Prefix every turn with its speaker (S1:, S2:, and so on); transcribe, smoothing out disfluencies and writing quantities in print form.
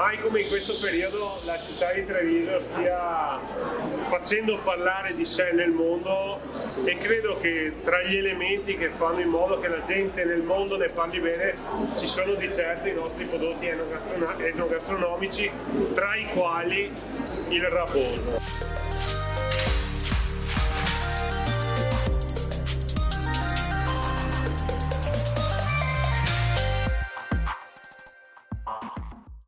S1: Mai come in questo periodo la città di Treviso stia facendo parlare di sé nel mondo e credo che tra gli elementi che fanno in modo che la gente nel mondo ne parli bene ci sono di certo i nostri prodotti enogastronomici, tra i quali il raboso.